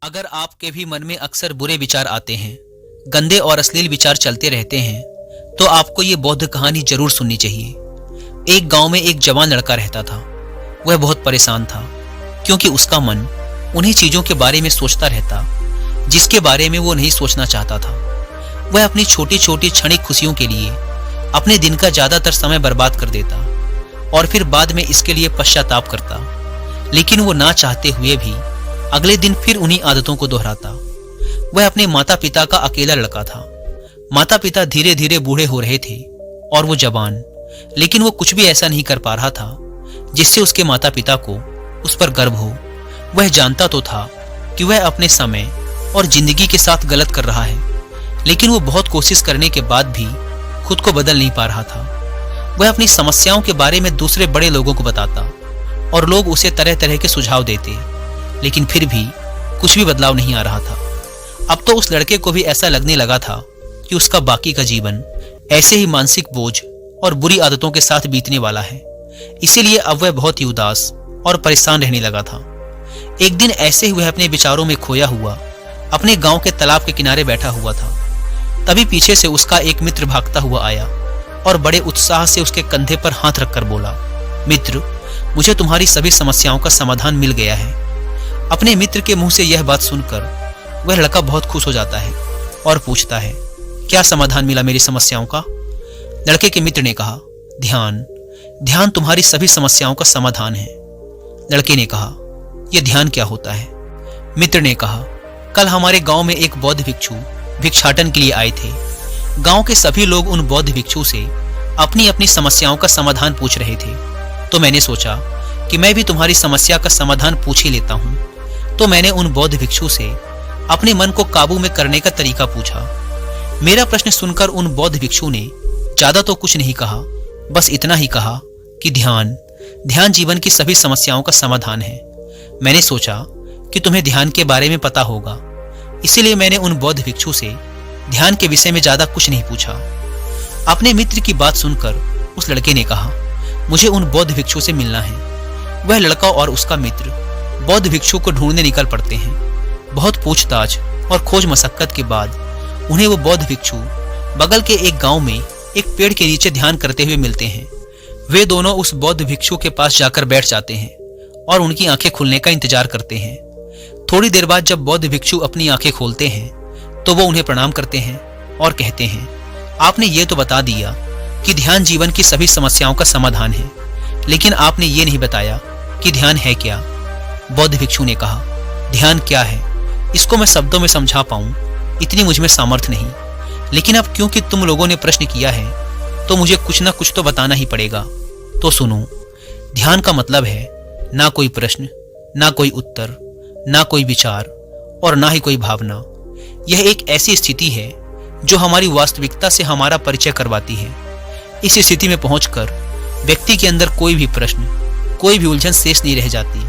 अगर आपके भी मन में अक्सर बुरे विचार आते हैं, गंदे और अश्लील विचार चलते रहते हैं, तो आपको ये बौद्ध कहानी जरूर सुननी चाहिए। एक गांव में एक जवान लड़का रहता था। वह बहुत परेशान था क्योंकि उसका मन उन्हीं चीजों के बारे में सोचता रहता जिसके बारे में वो नहीं सोचना चाहता था। वह अपनी छोटी छोटी क्षणिक खुशियों के लिए अपने दिन का ज्यादातर समय बर्बाद कर देता और फिर बाद में इसके लिए पश्चाताप करता, लेकिन वो ना चाहते हुए भी अगले दिन फिर उन्हीं आदतों को दोहराता। वह अपने माता पिता का अकेला लड़का था। माता पिता धीरे धीरे बूढ़े हो रहे थे और वो जवान, लेकिन वो कुछ भी ऐसा नहीं कर पा रहा था जिससे उसके माता पिता को उस पर गर्व हो। वह जानता तो था कि वह अपने समय और जिंदगी के साथ गलत कर रहा है, लेकिन वो बहुत कोशिश करने के बाद भी खुद को बदल नहीं पा रहा था। वह अपनी समस्याओं के बारे में दूसरे बड़े लोगों को बताता और लोग उसे तरह तरह के सुझाव देते, लेकिन फिर भी कुछ भी बदलाव नहीं आ रहा था। अब तो उस लड़के को भी ऐसा लगने लगा था कि उसका बाकी का जीवन ऐसे ही मानसिक बोझ और बुरी आदतों के साथ बीतने वाला है। इसीलिए अब वह बहुत ही उदास और परेशान रहने लगा था। एक दिन ऐसे ही वह अपने विचारों में खोया हुआ अपने गांव के तालाब के किनारे बैठा हुआ था। तभी पीछे से उसका एक मित्र भागता हुआ आया और बड़े उत्साह से उसके कंधे पर हाथ रखकर बोला, मित्र, मुझे तुम्हारी सभी समस्याओं का समाधान मिल गया है। अपने मित्र के मुंह से यह बात सुनकर वह लड़का बहुत खुश हो जाता है और पूछता है, क्या समाधान मिला मेरी समस्याओं का? लड़के के मित्र ने कहा, ध्यान। ध्यान तुम्हारी सभी समस्याओं का समाधान है। लड़के ने कहा, यह ध्यान क्या होता है? मित्र ने कहा, कल हमारे गांव में एक बौद्ध भिक्षु भिक्षाटन के लिए आए थे। गांव के सभी लोग उन बौद्ध भिक्षु से अपनी अपनी समस्याओं का समाधान पूछ रहे थे, तो मैंने सोचा कि मैं भी तुम्हारी समस्या का समाधान पूछ ही लेता हूं। तो मैंने उन बौद्ध भिक्षु से अपने मन को काबू में करने का तरीका पूछा। मेरा प्रश्न सुनकर उन बौद्ध भिक्षु ने ज्यादा तो कुछ नहीं कहा, बस इतना ही कहा कि ध्यान ध्यान जीवन की सभी समस्याओं का समाधान है। मैंने सोचा कि तुम्हें ध्यान के बारे में पता होगा, इसीलिए मैंने उन बौद्ध भिक्षु से ध्यान के विषय में ज्यादा कुछ नहीं पूछा। अपने मित्र की बात सुनकर उस लड़के ने कहा, मुझे उन बौद्ध भिक्षु से मिलना है। वह लड़का और उसका मित्र बौद्ध भिक्षु को ढूंढने निकल पड़ते हैं। बहुत पूछताछ और खोज मशक्कत के बाद उन्हें वो बौद्ध भिक्षु बगल के एक गांव में एक पेड़ के नीचे ध्यान करते हुए मिलते हैं। वे दोनों उस बौद्ध भिक्षु के पास जाकर बैठ जाते हैं और उनकी आंखें खुलने का इंतजार करते हैं। थोड़ी देर बाद जब बौद्ध भिक्षु अपनी आंखें खोलते हैं तो वो उन्हें प्रणाम करते हैं और कहते हैं, आपने ये तो बता दिया कि ध्यान जीवन की सभी समस्याओं का समाधान है, लेकिन आपने ये नहीं बताया कि ध्यान है क्या। बौद्ध भिक्षु ने कहा, ध्यान क्या है इसको मैं शब्दों में समझा पाऊं इतनी मुझ में सामर्थ्य नहीं, लेकिन अब क्योंकि तुम लोगों ने प्रश्न किया है तो मुझे कुछ ना कुछ तो बताना ही पड़ेगा। तो सुनो, ध्यान का मतलब है ना कोई प्रश्न, ना कोई उत्तर, ना कोई विचार और ना ही कोई भावना। यह एक ऐसी स्थिति है जो हमारी वास्तविकता से हमारा परिचय करवाती है। इस स्थिति में पहुंचकर व्यक्ति के अंदर कोई भी प्रश्न, कोई भी उलझन शेष नहीं रह जाती,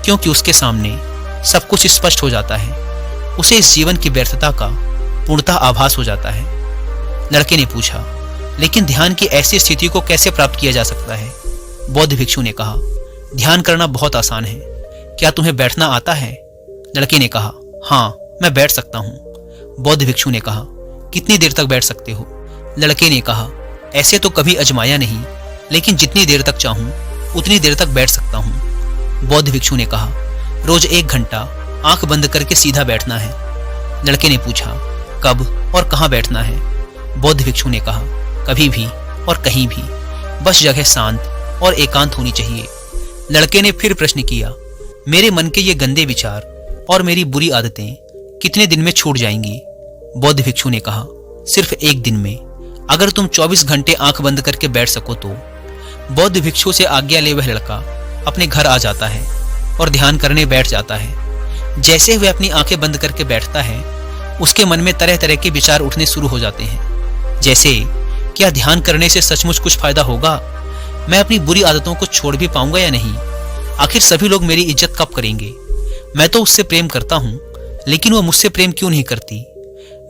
क्योंकि उसके सामने सब कुछ स्पष्ट हो जाता है। उसे इस जीवन की व्यर्थता का पूर्णतः आभास हो जाता है। लड़के ने पूछा, लेकिन ध्यान की ऐसी स्थिति को कैसे प्राप्त किया जा सकता है? बौद्ध भिक्षु ने कहा, ध्यान करना बहुत आसान है। क्या तुम्हें बैठना आता है? लड़के ने कहा, हाँ, मैं बैठ सकता हूँ। बौद्ध भिक्षु ने कहा, कितनी देर तक बैठ सकते हो? लड़के ने कहा, ऐसे तो कभी आजमाया नहीं, लेकिन जितनी देर तक चाहूं उतनी देर तक बैठ सकता हूं। बौद्ध भिक्षु ने कहा, रोज 1 घंटा आंख बंद करके सीधा बैठना है। लड़के ने पूछा, कब और कहां बैठना है? बौद्ध भिक्षु ने कहा, कभी भी और कहीं भी, बस जगह शांत और एकांत होनी चाहिए। लड़के ने फिर प्रश्न किया, मेरे मन के ये गंदे विचार और मेरी बुरी आदतें कितने दिन में छूट जाएंगी? बौद्ध भिक्षु ने कहा, सिर्फ 1 दिन में, अगर तुम 24 घंटे आंख बंद करके बैठ सको तो। बौद्ध भिक्षु से आज्ञा ले वह लड़का अपने घर आ जाता है और ध्यान करने बैठ जाता है। जैसे वह अपनी आंखें बंद करके बैठता है, उसके मन में तरह तरह के विचार उठने शुरू हो जाते हैं, जैसे क्या ध्यान करने से सचमुच कुछ फायदा होगा? मैं अपनी बुरी आदतों को छोड़ भी पाऊंगा या नहीं? आखिर सभी लोग मेरी इज्जत कब करेंगे? मैं तो उससे प्रेम करता हूँ, लेकिन वो मुझसे प्रेम क्यों नहीं करती?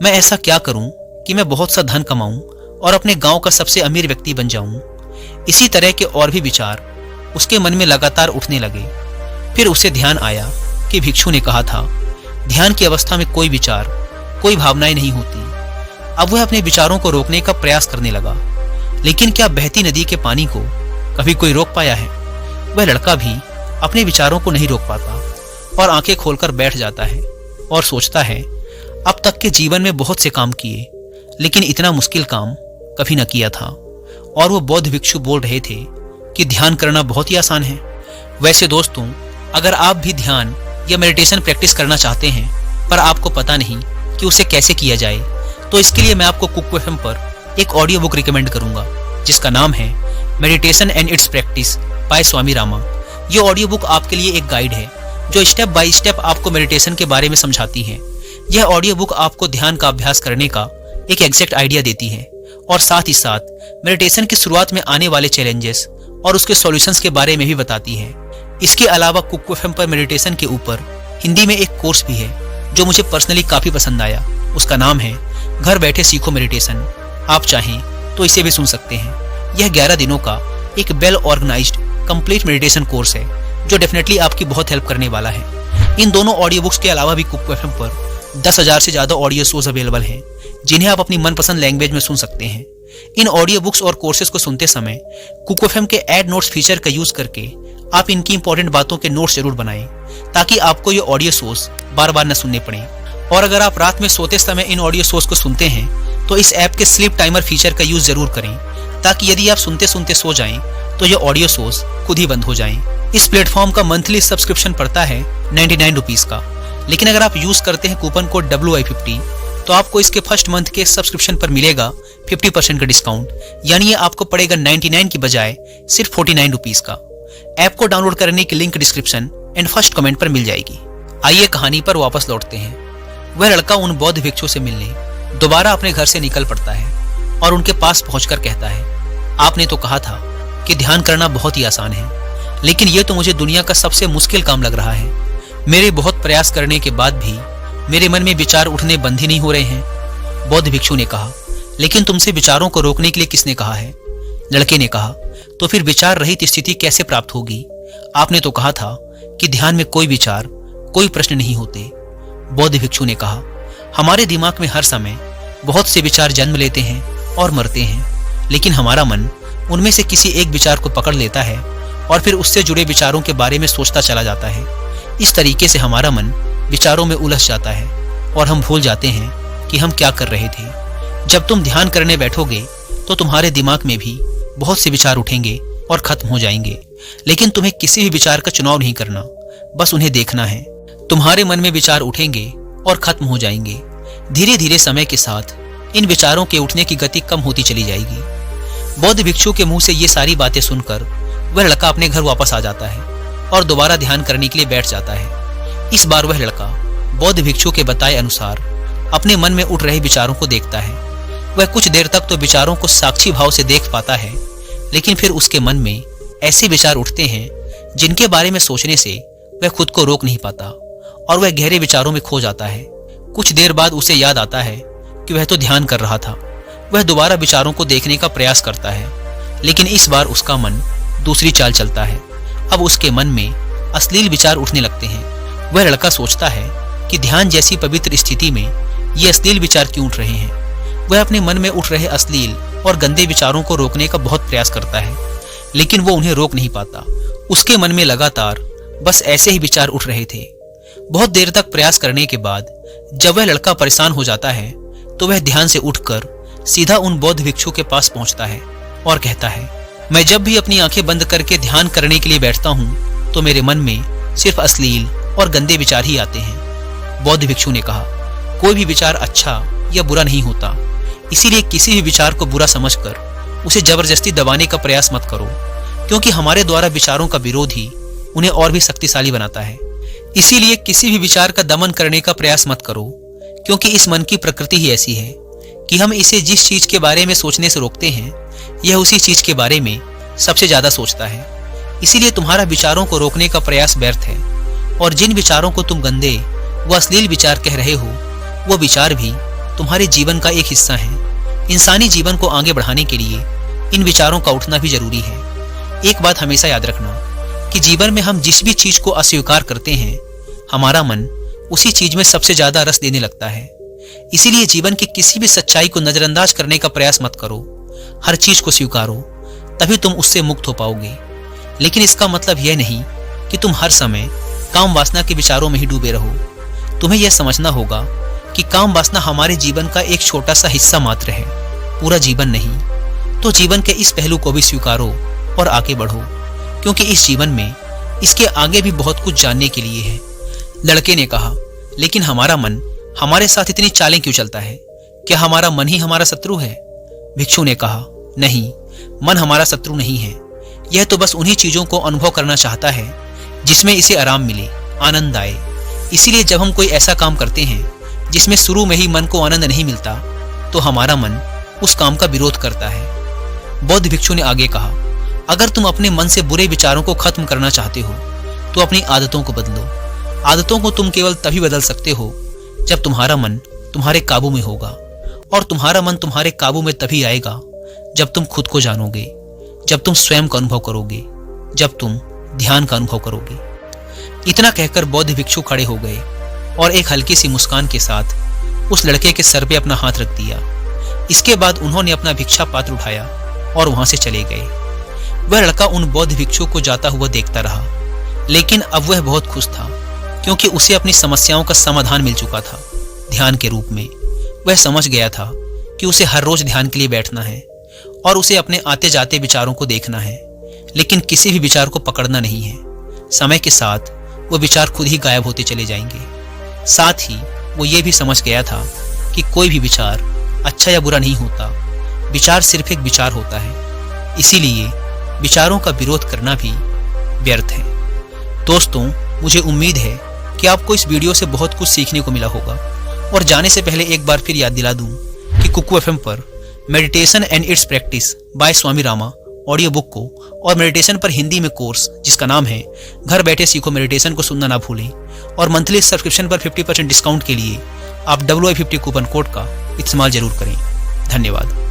मैं ऐसा क्या करूं कि मैं बहुत सा धन कमाऊं और अपने गांव का सबसे अमीर व्यक्ति बन जाऊं? इसी तरह के और भी विचार उसके मन में लगातार उठने लगे। फिर उसे ध्यान आया कि भिक्षु ने कहा था, ध्यान की अवस्था में कोई विचार, कोई भावनाएं नहीं होती। अब वह अपने विचारों को रोकने का प्रयास करने लगा, लेकिन क्या बहती नदी के पानी को कभी कोई रोक पाया है? वह लड़का भी अपने विचारों को नहीं रोक पाता और आंखें खोलकर बैठ जाता है और सोचता है, अब तक के जीवन में बहुत से काम किए, लेकिन इतना मुश्किल काम कभी न किया था। और वो बौद्ध भिक्षु बोल रहे थे कि ध्यान करना बहुत ही आसान है। वैसे दोस्तों, अगर आप भी ध्यान या मेडिटेशन प्रैक्टिस करना चाहते हैं पर आपको पता नहीं कि उसे कैसे किया जाए, तो इसके लिए मैं आपको कुक एफएम पर एक ऑडियो बुक रिकमेंड करूंगा जिसका नाम है meditation and its practice by Swami Rama. ये ऑडियो बुक आपके लिए एक गाइड है जो स्टेप बाय स्टेप आपको मेडिटेशन के बारे में समझाती है। यह ऑडियो बुक आपको ध्यान का अभ्यास करने का एक एग्जैक्ट आइडिया देती है और साथ ही साथ मेडिटेशन की शुरुआत में आने वाले चैलेंजेस और उसके सॉल्यूशंस के बारे में भी बताती है। इसके अलावा कुक एफएम पर मेडिटेशन के ऊपर हिंदी में एक कोर्स भी है जो मुझे पर्सनली काफी पसंद आया। उसका नाम है घर बैठे सीखो मेडिटेशन। आप चाहें तो इसे भी सुन सकते हैं। यह 11 दिनों का एक well organised complete meditation course है जो डेफिनेटली आपकी बहुत हेल्प करने वाला है। इन दोनों ऑडियो बुक्स के अलावा भी कुक एफएम पर 10,000 से ज्यादा ऑडियो शोज अवेलेबल हैं जिन्हें आप अपनी मनपसंद लैंग्वेज में सुन सकते हैं। इन ऑडियो बुक्स और कोर्सेज को सुनते समय कुक एफएम के ऐड नोट्स फीचर का यूज करके आप इनकी इंपॉर्टेंट बातों के नोट्स जरूर बनाएं ताकि आपको ये ऑडियो शोज बार बार न सुनने पड़े। और अगर आप रात में सोते समय इन ऑडियो शोज को सुनते हैं तो इस ऐप के स्लीप टाइमर फीचर का यूज जरूर करें ताकि यदि आप सुनते सुनते सो जाएं तो ये ऑडियो शोज खुद ही बंद हो जाएं। इस प्लेटफॉर्म का मंथली सब्सक्रिप्शन पड़ता है 99 रुपीज का, लेकिन अगर आप यूज करते हैं कूपन कोड WI50 तो आपको इसके फर्स्ट मंथ के सब्सक्रिप्शन पर मिलेगा 50% का डिस्काउंट, यानी ये आपको पड़ेगा 99 की बजाय सिर्फ 49 रुपीज का। ऐप को डाउनलोड करने की link description and first comment पर मिल जाएगी। आइए कहानी पर वापस लौटते हैं। वह लड़का उन बौद्ध भिक्षु से मिलने दोबारा अपने घर से निकल पड़ता है और उनके पास पहुंचकर कहता है, आपने तो कहा था कि ध्यान करना बहुत ही आसान है, लेकिन यह तो मुझे दुनिया का सबसे मुश्किल काम लग रहा है। मेरे बहुत प्रयास करने के बाद भी मेरे मन में विचार उठने बंद ही नहीं हो रहे हैं। बौद्ध भिक्षु ने कहा, लेकिन तुमसे विचारों को रोकने के लिए किसने कहा है? लड़के ने कहा, तो फिर विचार रहित स्थिति कैसे प्राप्त होगी? आपने तो कहा था कि ध्यान में कोई विचार, कोई प्रश्न नहीं होते। बौद्ध भिक्षु ने कहा, हमारे दिमाग में हर समय बहुत से विचार जन्म लेते हैं और मरते हैं, लेकिन हमारा मन उनमें से किसी एक विचार को पकड़ लेता है और फिर उससे जुड़े विचारों के बारे में सोचता चला जाता है। इस तरीके से हमारा मन विचारों में उलझ जाता है और हम भूल जाते हैं कि हम क्या कर रहे थे। जब तुम ध्यान करने बैठोगे तो तुम्हारे दिमाग में भी बहुत से विचार उठेंगे और खत्म हो जाएंगे, लेकिन तुम्हें किसी भी विचार का चुनाव नहीं करना, बस उन्हें देखना है। तुम्हारे मन में विचार उठेंगे और खत्म हो जाएंगे। धीरे धीरे समय के साथ इन विचारों के उठने की गति कम होती चली जाएगी। बौद्ध भिक्षु के मुंह से ये सारी बातें सुनकर वह लड़का अपने घर वापस आ जाता है और दोबारा ध्यान करने के लिए बैठ जाता है। इस बार वह लड़का बौद्ध भिक्षु के बताए अनुसार अपने मन में उठ रहे विचारों को देखता है। वह कुछ देर तक तो विचारों को साक्षी भाव से देख पाता है, लेकिन फिर उसके मन में ऐसे विचार उठते हैं जिनके बारे में सोचने से वह खुद को रोक नहीं पाता और वह गहरे विचारों में खो जाता है। कुछ देर बाद उसे याद आता है कि वह तो ध्यान कर रहा था। वह दोबारा विचारों को देखने का प्रयास करता है, लेकिन इस बार उसका मन दूसरी चाल चलता है। अब उसके मन में अश्लील विचार उठने लगते हैं। वह लड़का सोचता है कि ध्यान जैसी पवित्र स्थिति में ये अश्लील विचार क्यों उठ रहे हैं। वह अपने मन में उठ रहे अश्लील और गंदे विचारों को रोकने का बहुत प्रयास करता है, लेकिन वो उन्हें रोक नहीं पाता। उसके मन में लगातार बस ऐसे ही विचार उठ रहे थे। बहुत देर तक प्रयास करने के बाद जब वह लड़का परेशान हो जाता है तो वह ध्यान से उठकर सीधा उन बौद्ध भिक्षु के पास पहुंचता है और कहता है, मैं जब भी अपनी आंखें बंद करके ध्यान करने के लिए बैठता हूं तो मेरे मन में सिर्फ अश्लील और गंदे विचार ही आते हैं। बौद्ध भिक्षु ने कहा, कोई भी विचार अच्छा या बुरा नहीं होता, इसीलिए किसी भी विचार को बुरा समझकर उसे जबरदस्ती दबाने का प्रयास मत करो, क्योंकि हमारे द्वारा विचारों का विरोध ही उन्हें और भी शक्तिशाली बनाता है। इसीलिए किसी भी विचार का दमन करने का प्रयास मत करो, क्योंकि इस मन की प्रकृति ही ऐसी है कि हम इसे जिस चीज के बारे में सोचने से रोकते हैं यह उसी चीज के बारे में सबसे ज्यादा सोचता है। इसीलिए तुम्हारा विचारों को रोकने का प्रयास व्यर्थ है, और जिन विचारों को तुम गंदे व अश्लील विचार कह रहे हो वो विचार भी तुम्हारे जीवन का एक हिस्सा है। इंसानी जीवन को आगे बढ़ाने के लिए इन विचारों का उठना भी जरूरी है। एक बात हमेशा याद रखना कि जीवन में हम जिस भी चीज को अस्वीकार करते हैं हमारा मन उसी चीज में सबसे ज्यादा रस देने लगता है। इसीलिए जीवन की किसी भी सच्चाई को नजरअंदाज करने का प्रयास मत करो। हर चीज को स्वीकारो, तभी तुम उससे मुक्त हो पाओगे। लेकिन इसका मतलब यह नहीं कि तुम हर समय काम वासना के विचारों में ही डूबे रहो। तुम्हें यह समझना होगा कि काम वासना हमारे जीवन का एक छोटा सा हिस्सा मात्र है, पूरा जीवन नहीं। तो जीवन के इस पहलू को भी स्वीकारो और आगे बढ़ो, क्योंकि इस जीवन में इसके आगे भी बहुत कुछ जानने के लिए है। लड़के ने कहा, लेकिन हमारा मन हमारे साथ इतनी चालें क्यों चलता है? क्या हमारा मन ही हमारा शत्रु है? भिक्षु ने कहा, नहीं, मन हमारा शत्रु नहीं है। यह तो बस उन्हीं चीजों को अनुभव करना चाहता है जिसमें इसे आराम मिले, आनंद आए। इसीलिए जब हम कोई ऐसा काम करते हैं जिसमें शुरू में ही मन को आनंद नहीं मिलता, तो हमारा मन उस काम का विरोध करता है। बौद्ध भिक्षु ने आगे कहा, अगर तुम अपने मन से बुरे विचारों को खत्म करना चाहते हो तो अपनी आदतों को बदलो। आदतों को तुम केवल तभी बदल सकते हो जब तुम्हारा मन तुम्हारे काबू में होगा, और तुम्हारा मन तुम्हारे काबू में तभी आएगा जब तुम खुद को जानोगे, जब तुम स्वयं का अनुभव करोगे, जब तुम ध्यान का अनुभव करोगे। इतना कहकर बौद्ध भिक्षु खड़े हो गए और एक हल्की सी मुस्कान के साथ उस लड़के के सर पे अपना हाथ रख दिया। इसके बाद उन्होंने अपना भिक्षा पात्र उठाया और वहां से चले गए। वह लड़का उन बौद्ध भिक्षु को जाता हुआ देखता रहा, लेकिन अब वह बहुत खुश था, क्योंकि उसे अपनी समस्याओं का समाधान मिल चुका था ध्यान के रूप में। वह समझ गया था कि उसे हर रोज ध्यान के लिए बैठना है और उसे अपने आते जाते विचारों को देखना है, लेकिन किसी भी विचार को पकड़ना नहीं है। समय के साथ वो विचार खुद ही गायब होते चले जाएंगे। साथ ही वो ये भी समझ गया था कि कोई भी विचार अच्छा या बुरा नहीं होता, विचार सिर्फ एक विचार होता है। इसीलिए विचारों का विरोध करना भी व्यर्थ है। दोस्तों, मुझे उम्मीद है कि आपको इस वीडियो से बहुत कुछ सीखने को मिला होगा। और जाने से पहले एक बार फिर याद दिला दूं कि कुकू एफएम पर meditation and its practice by Swami Rama audio book को और मेडिटेशन पर हिंदी में कोर्स जिसका नाम है घर बैठे सीखो मेडिटेशन को सुनना ना भूलें। और मंथली सब्सक्रिप्शन पर 50% डिस्काउंट के लिए आप WI50 कूपन कोड का इस्तेमाल जरूर करें। धन्यवाद।